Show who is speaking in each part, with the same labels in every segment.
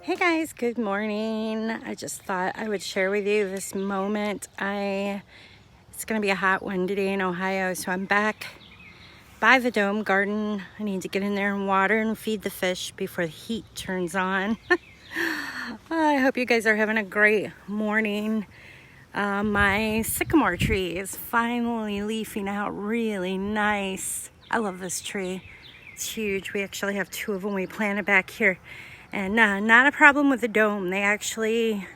Speaker 1: Hey guys, good morning. I just thought I would share with you this moment. It's gonna be a hot one today in Ohio, so I'm back by the dome garden. I need to get in there and water and feed the fish before the heat turns on. I hope you guys are having a great morning. My sycamore tree is finally leafing out really nice. I love this tree. It's huge. We actually have two of them we planted back here. And not a problem with the dome. They actually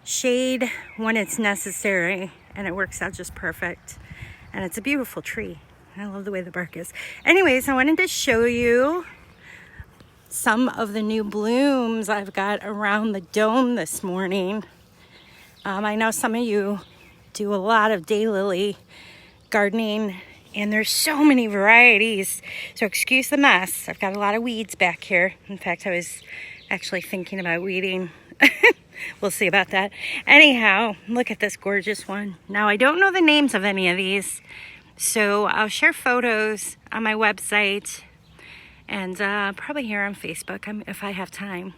Speaker 1: shade when it's necessary, and it works out just perfect. And it's a beautiful tree. I love the way the bark is. Anyways, I wanted to show you some of the new blooms I've got around the dome this morning. I know some of you do a lot of daylily gardening, and there's so many varieties. So excuse the mess. I've got a lot of weeds back here. In fact, I was actually thinking about weeding. We'll see about that. Anyhow, look at this gorgeous one. Now, I don't know the names of any of these, so I'll share photos on my website and probably here on Facebook if I have time.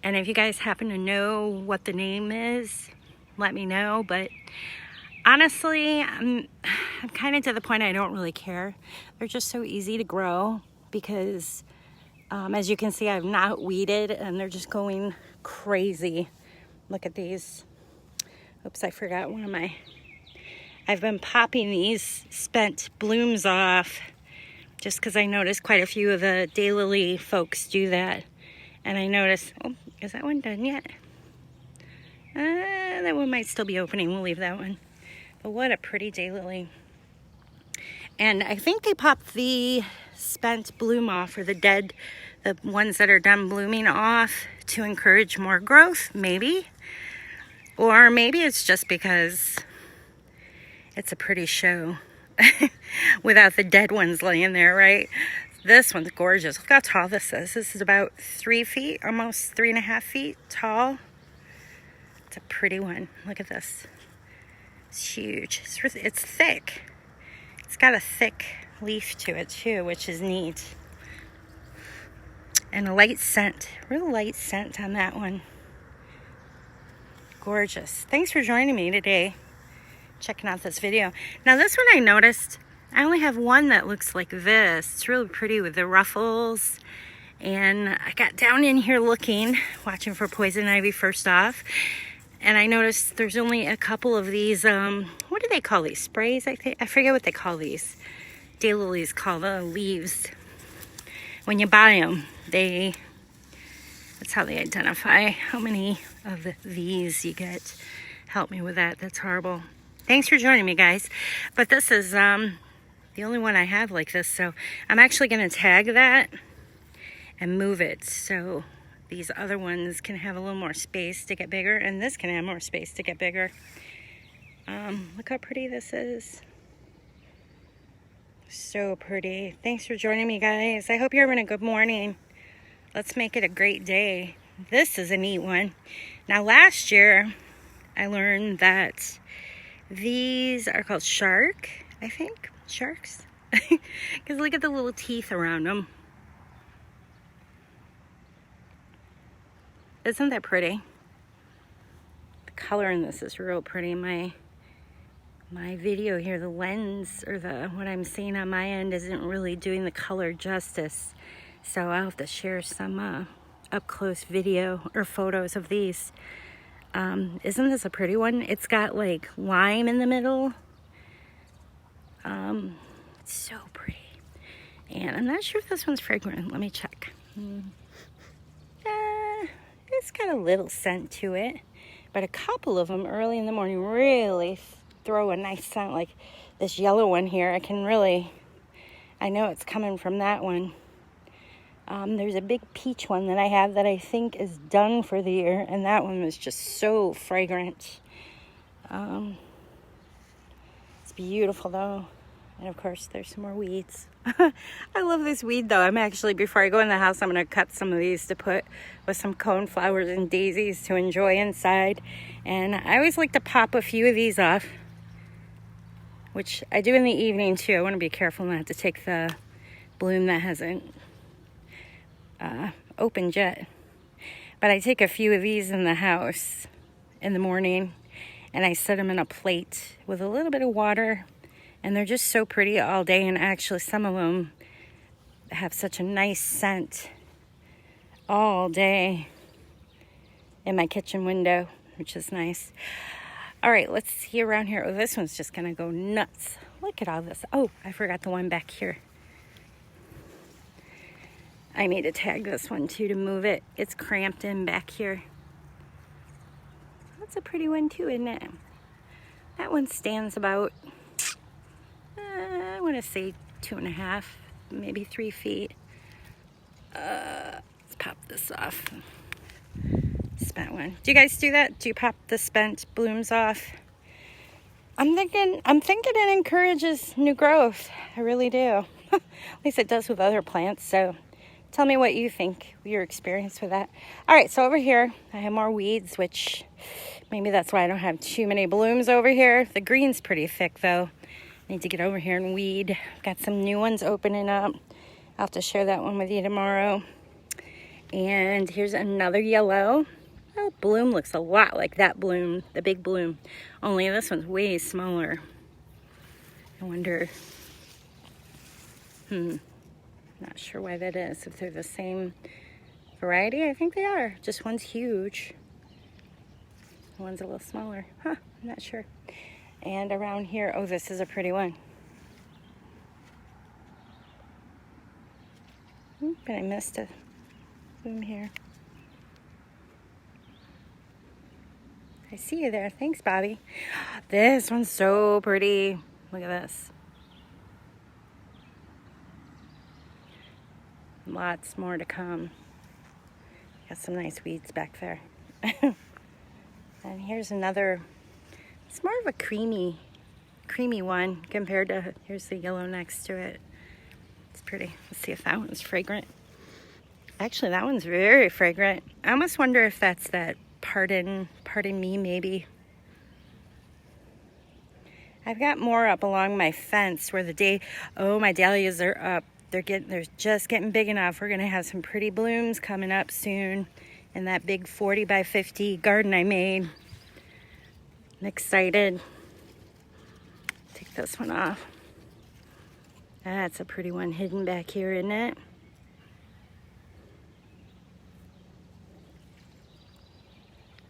Speaker 1: And if you guys happen to know what the name is, let me know. But honestly, I'm kind of to the point I don't really care. They're just so easy to grow because, as you can see, I've not weeded and they're just going crazy. Look at these. Oops, I forgot one of my... I've been popping these spent blooms off just because I noticed quite a few of the daylily folks do that. And I noticed, oh, is that one done yet? That one might still be opening. We'll leave that one. But what a pretty daylily. And I think they popped the spent bloom off, or the ones that are done blooming off to encourage more growth, maybe. Or maybe it's just because it's a pretty show without the dead ones laying there, right? This one's gorgeous. Look how tall this is. This is about 3 feet, almost 3.5 feet tall. It's a pretty one. Look at this. It's huge. It's thick. It's got a thick leaf to it too, which is neat. And a light scent. Real light scent on that one. Gorgeous. Thanks for joining me today. Checking out this video. Now this one I noticed, I only have one that looks like this. It's really pretty with the ruffles. And I got down in here looking, watching for poison ivy first off. And I noticed there's only a couple of these, what do they call these? Sprays, I think? I forget what they call these. Daylilies call the leaves. When you buy them, that's how they identify how many of these you get. Help me with that. That's horrible. Thanks for joining me, guys. But this is the only one I have like this. So I'm actually going to tag that and move it. So these other ones can have a little more space to get bigger, and this can have more space to get bigger. Look how pretty this is. So pretty. Thanks for joining me, guys. I hope you're having a good morning. Let's make it a great day. This is a neat one. Now, last year, I learned that these are called shark, I think. Sharks. Because look at the little teeth around them. Isn't that pretty? The color in this is real pretty. My video here, the lens, or what I'm seeing on my end isn't really doing the color justice. So I'll have to share some up-close video or photos of these. Isn't this a pretty one? It's got like lime in the middle. It's so pretty. And I'm not sure if this one's fragrant. Let me check. It's got a little scent to it, but a couple of them early in the morning really throw a nice scent. Like this yellow one here, I know it's coming from that one. There's a big peach one that I have that I think is done for the year, and that one was just so fragrant. It's beautiful though. And of course, there's some more weeds. I love this weed though. Before I go in the house, I'm going to cut some of these to put with some coneflowers and daisies to enjoy inside. And I always like to pop a few of these off, which I do in the evening too. I want to be careful not to take the bloom that hasn't opened yet. But I take a few of these in the house in the morning, and I set them in a plate with a little bit of water, and they're just so pretty all day. And actually some of them have such a nice scent all day in my kitchen window, which is nice. All right, let's see around here. Oh, this one's just gonna go nuts. Look at all this. Oh, I forgot the one back here. I need to tag this one too to move it. It's cramped in back here. That's a pretty one too, isn't it? That one stands about, I want to say 2.5, maybe 3 feet. Let's pop this off. Spent one. Do you guys do that? Do you pop the spent blooms off? I'm thinking it encourages new growth. I really do. At least it does with other plants. So tell me what you think, your experience with that. All right, so over here I have more weeds, which maybe that's why I don't have too many blooms over here. The green's pretty thick though. Need to get over here and weed. Got some new ones opening up. I'll have to share that one with you tomorrow. And here's another yellow. That bloom looks a lot like that bloom, the big bloom. Only this one's way smaller. I wonder, not sure why that is. If they're the same variety, I think they are. Just one's huge. One's a little smaller. I'm not sure. And around here, oh, this is a pretty one. But I missed a bloom here. I see you there. Thanks, Bobby. This one's so pretty. Look at this. Lots more to come. Got some nice weeds back there. And here's another. It's more of a creamy one compared to, here's the yellow next to it. It's pretty. Let's see if that one's fragrant. Actually, that one's very fragrant. I almost wonder if that's that pardon me maybe. I've got more up along my fence where my dahlias are up. They're just getting big enough. We're gonna have some pretty blooms coming up soon in that big 40 by 50 garden I made. I'm excited. Take this one off. That's a pretty one hidden back here, isn't it?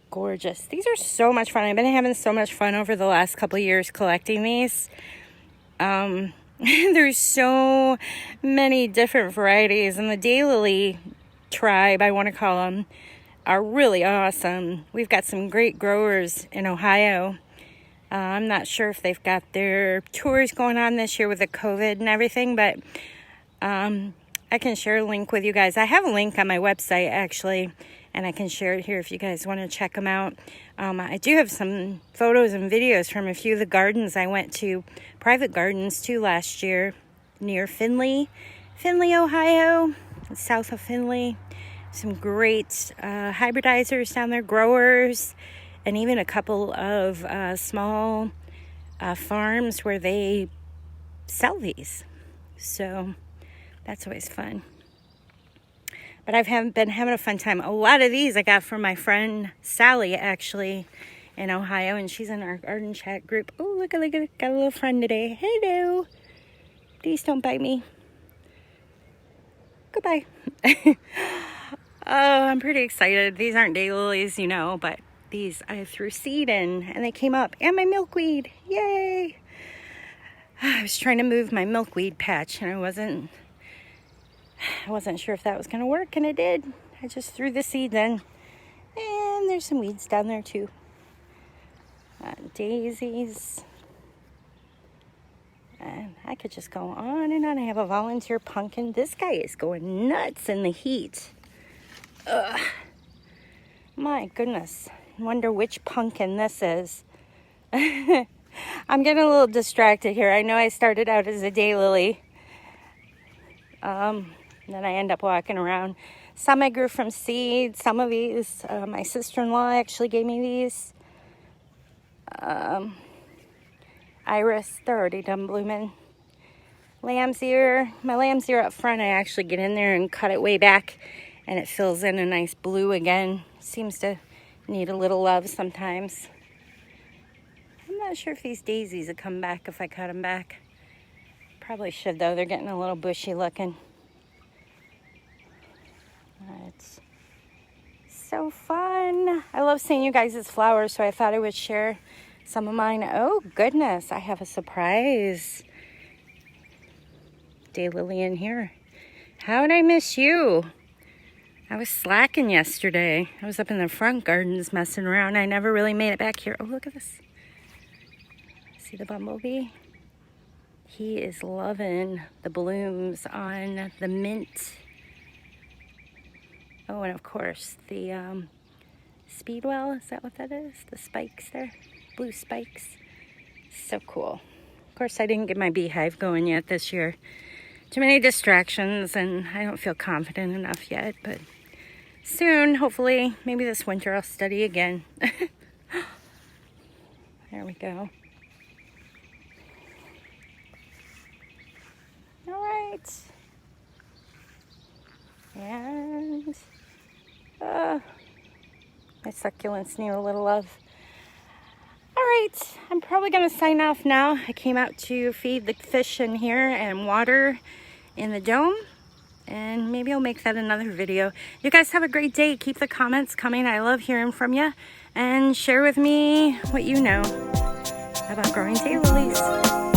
Speaker 1: Gorgeous. These are so much fun. I've been having so much fun over the last couple of years collecting these. There's so many different varieties, and the Daylily tribe, I want to call them, are really awesome. We've got some great growers in Ohio. I'm not sure if they've got their tours going on this year with the COVID and everything, but I can share a link with you guys. I have a link on my website actually, and I can share it here if you guys want to check them out. I do have some photos and videos from a few of the gardens I went to, private gardens too, last year near Findlay, Ohio, south of Findlay. Some great hybridizers down there, growers, and even a couple of small farms where they sell these. So that's always fun. But I've been having a fun time. A lot of these I got from my friend Sally, actually, in Ohio, and she's in our garden chat group. Oh, look, got a little friend today. Hello. Please don't bite me. Goodbye. Oh, I'm pretty excited. These aren't daylilies, you know, but these I threw seed in, and they came up. And my milkweed. Yay. I was trying to move my milkweed patch, and I wasn't sure if that was going to work, and it did. I just threw the seeds in, and there's some weeds down there too. Daisies, and I could just go on and on. I have a volunteer pumpkin. This guy is going nuts in the heat. Ugh. My goodness. I wonder which pumpkin this is. I'm getting a little distracted here. I know I started out as a daylily. Then I end up walking around. Some I grew from seed. Some of these, my sister-in-law actually gave me these. Iris, they're already done blooming. Lamb's ear. My lamb's ear up front, I actually get in there and cut it way back and it fills in a nice blue again. Seems to need a little love sometimes. I'm not sure if these daisies would come back if I cut them back. Probably should though, they're getting a little bushy looking. It's so fun. I love seeing you guys' flowers, so I thought I would share some of mine. Oh goodness, I have a surprise daylily in here. How did I miss you? I was slacking yesterday. I was up in the front gardens messing around. I never really made it back here. Oh, look at this. See the bumblebee? He is loving the blooms on the mint. Oh, and of course, the speedwell, is that what that is? The spikes there, blue spikes. So cool. Of course, I didn't get my beehive going yet this year. Too many distractions, and I don't feel confident enough yet, but soon, hopefully, maybe this winter I'll study again. There we go. All right. And my succulents need a little love. All right, I'm probably gonna sign off now. I came out to feed the fish in here and water in the dome, and maybe I'll make that another video. You guys have a great day. Keep the comments coming. I love hearing from you, and share with me what you know about growing daylilies.